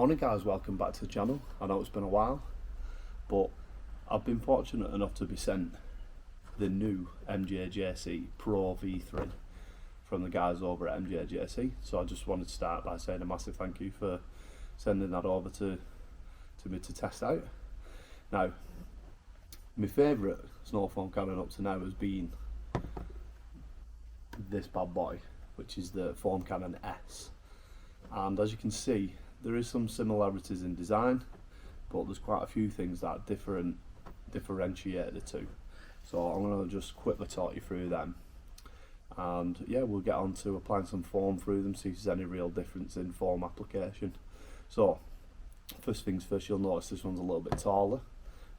Morning guys, welcome back to the channel. I know it's been a while, but I've been fortunate enough to be sent the new MJJC PRO V3 from the guys over at MJJC. So I just wanted to start by saying a massive thank you for sending that over to me to test out. Now, my favourite snow foam cannon up to now has been this bad boy, which is the Foam Cannon S. And as you can see, there is some similarities in design, but there's quite a few things that differentiate the two. So I'm going to just quickly talk you through them, and yeah, we'll get on to applying some foam through them, see if there's any real difference in foam application. So first things first, you'll notice this one's a little bit taller,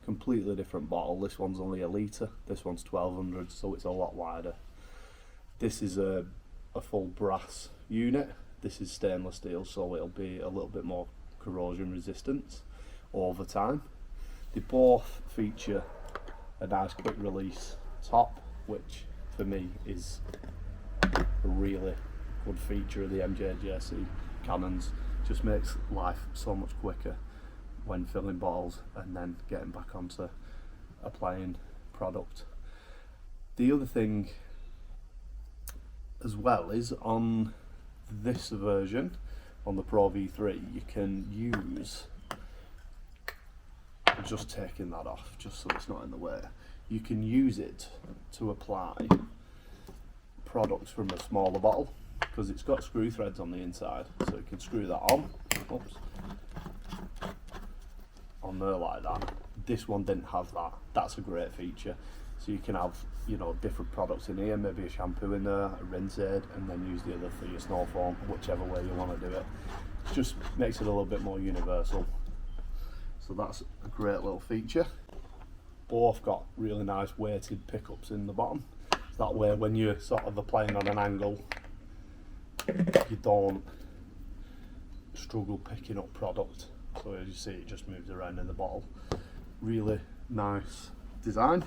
completely different bottle. This one's only a litre, this one's 1200, so it's a lot wider. This is a full brass unit. This is stainless steel, so it'll be a little bit more corrosion resistant over time. They both feature a nice quick release top, which for me is a really good feature of the MJJC cannons. Just makes life so much quicker when filling bottles and then getting back onto applying product. The other thing as well is on this version, on the Pro V3, you can use, just taking that off just so it's not in the way, you can use it to apply products from a smaller bottle, because it's got screw threads on the inside, so you can screw that on, oops, on there like that. This one didn't have that. That's a great feature. So you can have, you know, different products in here, maybe a shampoo in there, a rinse aid, and then use the other for your snow foam, whichever way you want to do it. Just makes it a little bit more universal. So that's a great little feature. Both got really nice weighted pickups in the bottom. So that way when you're sort of applying on an angle, you don't struggle picking up product. So as you see, it just moves around in the bottle. Really nice design.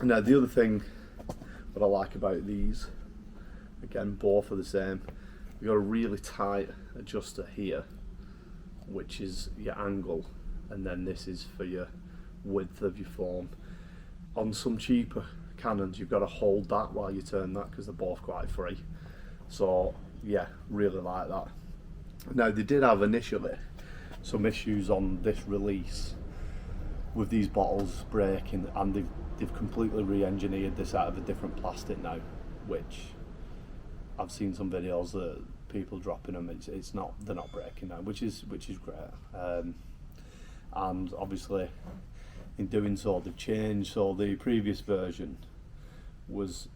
Now the other thing that I like about these, again both are the same, you've got a really tight adjuster here, which is your angle, and then this is for your width of your foam. On some cheaper cannons you've got to hold that while you turn that, because they're both quite free. So yeah, really like that. Now they did have initially some issues on this release with these bottles breaking, and they've completely re-engineered this out of a different plastic now, which I've seen some videos that people dropping them. They're not breaking now, which is great. And obviously in doing so they've changed. So the previous version was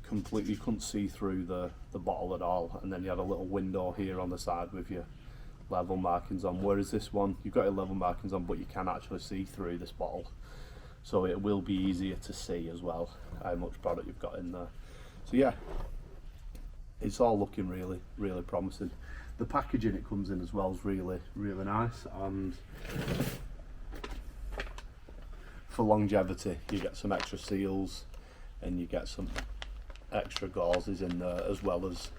completely, you couldn't see through the bottle at all, and then you had a little window here on the side with your level markings on, whereas this one you've got your level markings on, but you can actually see through this bottle, so it will be easier to see as well how much product you've got in there. So yeah, it's all looking really promising. The packaging it comes in as well is really nice, and for longevity you get some extra seals and you get some extra gauzes in there, as well as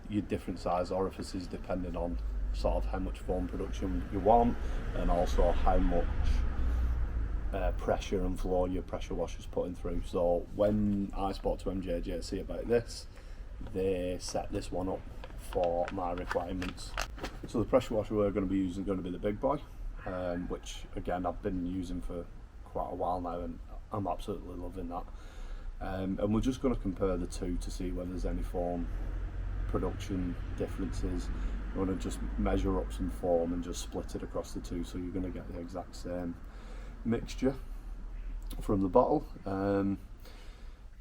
your different size orifices depending on sort of how much foam production you want, and also how much pressure and flow your pressure washer's putting through. So when I spoke to MJJC about this, they set this one up for my requirements. So the pressure washer we're going to be using is going to be the big boy, which again I've been using for quite a while now, and I'm absolutely loving that. And we're just going to compare the two to see whether there's any foam production differences. We're going to just measure up some foam and just split it across the two, so you're going to get the exact same mixture from the bottle.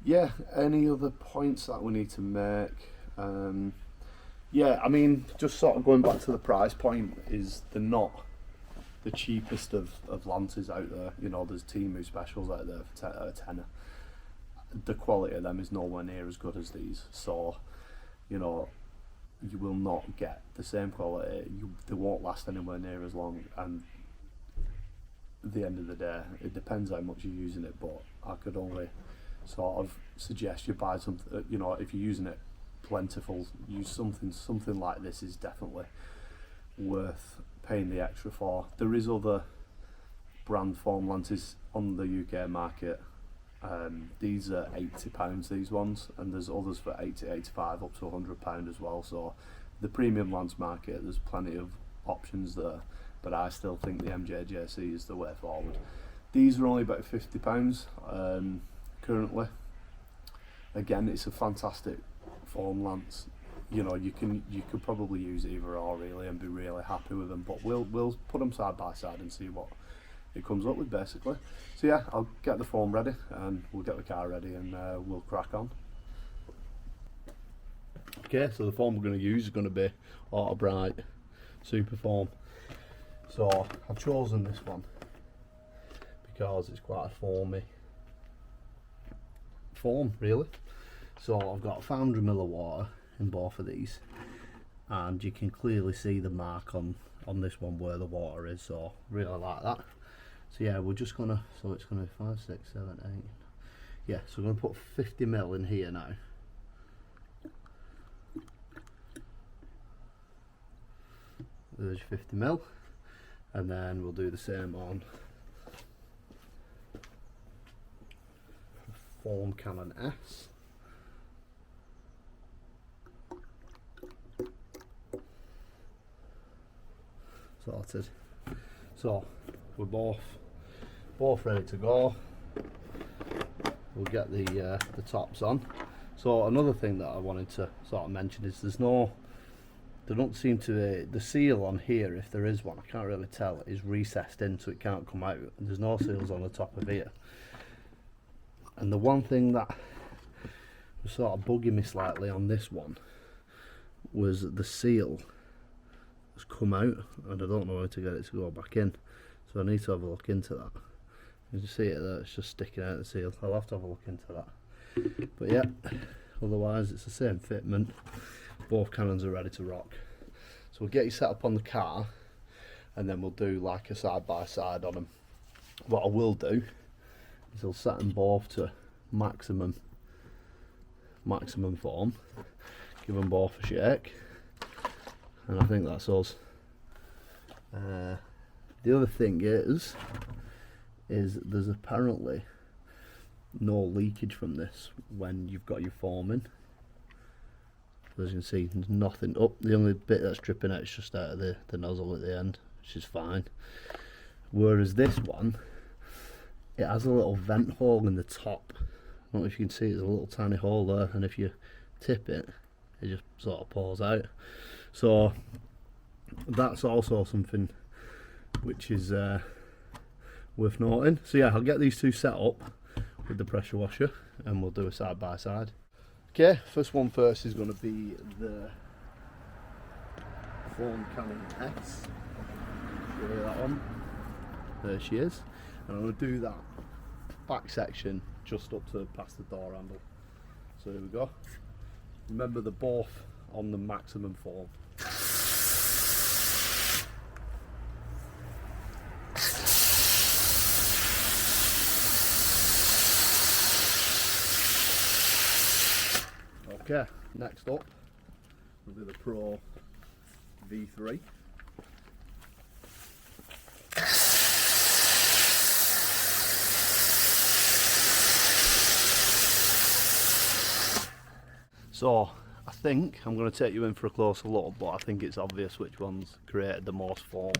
Yeah, any other points that we need to make? Yeah, I mean, just sort of going back to the price point, is they're not the cheapest of lances out there. You know, there's Timu specials out there for a tenner. The quality of them is nowhere near as good as these, so you know, you will not get the same quality. They won't last anywhere near as long, and at the end of the day it depends how much you're using it, but I could only sort of suggest you buy something, you know, if you're using it plentiful, use something like this. Is definitely worth paying the extra for. There is other brand foam lances on the UK market. These are £80, these ones, and there's others for 80, 85, up to £100 as well. So the premium lens market, there's plenty of options there, but I still think the MJJC is the way forward. These are only about £50 currently. Again, it's a fantastic foam lens. You know, you could probably use either or really and be really happy with them, but we'll put them side by side and see what it comes up with basically. So yeah, I'll get the foam ready and we'll get the car ready and we'll crack on. Okay, so the foam we're going to use is going to be Auto Bright Super Foam. So I've chosen this one because it's quite a foamy foam really. So I've got 500 ml of water in both of these, and you can clearly see the mark on this one where the water is, so really like that. So yeah, we're just gonna, so it's gonna be 5, 6, 7, 8. Yeah, so we're gonna put 50 ml in here now. There's 50 ml, and then we'll do the same on Foam Cannon S. Sorted. So we're both ready to go. We'll get the tops on. So another thing that I wanted to sort of mention is there don't seem to be, the seal on here, if there is one, I can't really tell, is recessed in so it can't come out. There's no seals on the top of here. And the one thing that was sort of bugging me slightly on this one was that the seal has come out and I don't know how to get it to go back in. So I need to have a look into that. You can see it there, it's just sticking out the seal. I'll have to have a look into that. But yeah, otherwise it's the same fitment. Both cannons are ready to rock. So we'll get you set up on the car and then we'll do like a side by side on them. What I will do is I'll set them both to maximum form, give them both a shake, and I think that's us. The other thing is there's apparently no leakage from this when you've got your foam in. As you can see, there's nothing up. The only bit that's dripping out is just out of the nozzle at the end, which is fine. Whereas this one, it has a little vent hole in the top. I don't know if you can see, there's a little tiny hole there, and if you tip it, it just sort of pours out. So that's also something which is worth noting. So yeah, I'll get these two set up with the pressure washer and we'll do a side by side. Okay, first one first is going to be the Foam Cannon S. Show you that one. There she is. And I'm going to do that back section just up to past the door handle. So here we go. Remember, they're both on the maximum form. Okay, next up will be the Pro V3. So I think I'm going to take you in for a closer look, but I think it's obvious which one's created the most foam.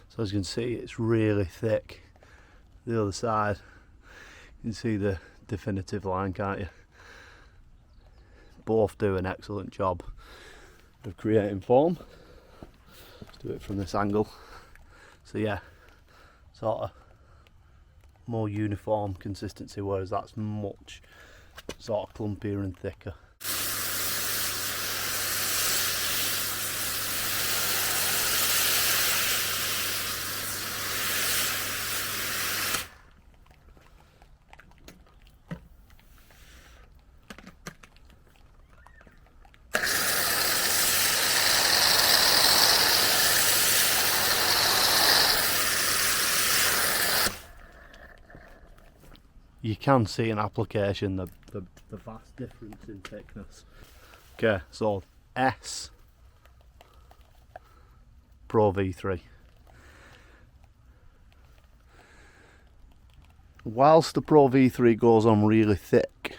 So as you can see, it's really thick. The other side, you can see the definitive line, can't you? Both do an excellent job of creating foam. Let's do it from this angle. So yeah, sort of more uniform consistency, whereas that's much sort of clumpier and thicker. You can see in application the vast difference in thickness. Okay, so S Pro V3. Whilst the Pro V3 goes on really thick,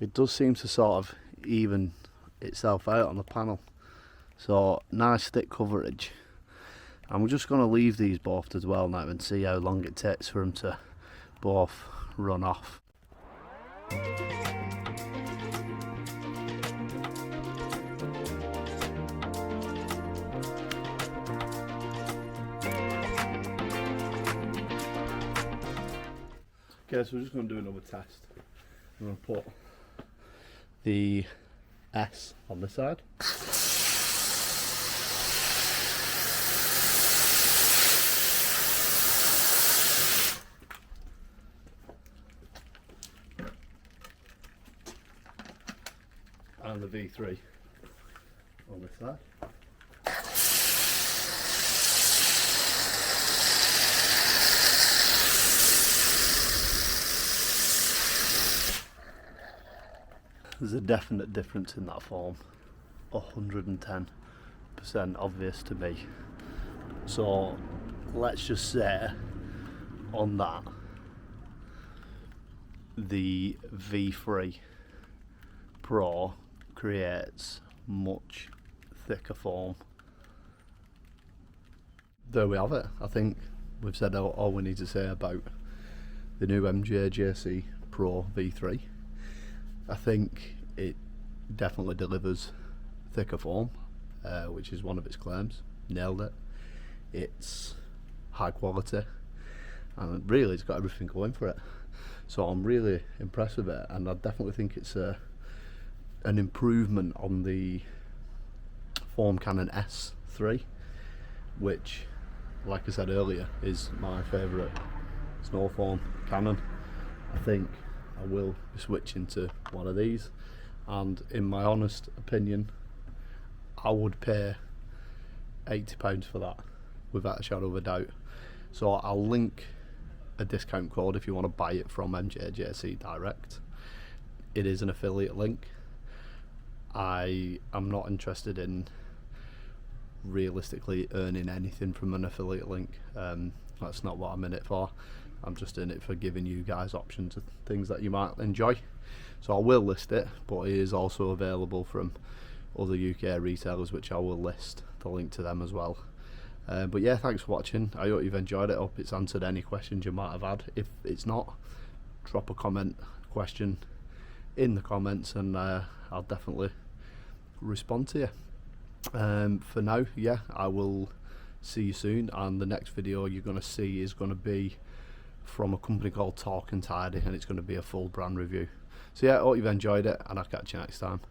it does seem to sort of even itself out on the panel. So nice thick coverage. And we're just going to leave these both as well now and see how long it takes for them to both run off. Okay, so we're just going to do another test. I'm going to put the S on this side. And the V3 on this side. There's a definite difference in that form, 110% obvious to me. So let's just say on that, the V3 Pro creates much thicker form. There we have it. I think we've said all we need to say about the new MJJC Pro V3. I think it definitely delivers thicker form, which is one of its claims. Nailed it. It's high quality, and really it's got everything going for it. So I'm really impressed with it, and I definitely think it's an improvement on the Form Canon S3, which, like I said earlier, is my favourite snow form Canon. I think I will be switching to one of these, and in my honest opinion, I would pay £80 for that without a shadow of a doubt. So I'll link a discount code if you want to buy it from MJJC direct. It is an affiliate link. I am not interested in realistically earning anything from an affiliate link. That's not what I'm in it for. I'm just in it for giving you guys options of things that you might enjoy. So I will list it, but it is also available from other UK retailers, which I will list the link to them as well. But yeah, thanks for watching. I hope you've enjoyed it. I hope it's answered any questions you might have had. If it's not, drop a question in the comments, and I'll definitely respond to you. For now, yeah, I will see you soon, and the next video you're going to see is going to be from a company called Talk and Tidy, and it's going to be a full brand review. So yeah, I hope you've enjoyed it, and I'll catch you next time.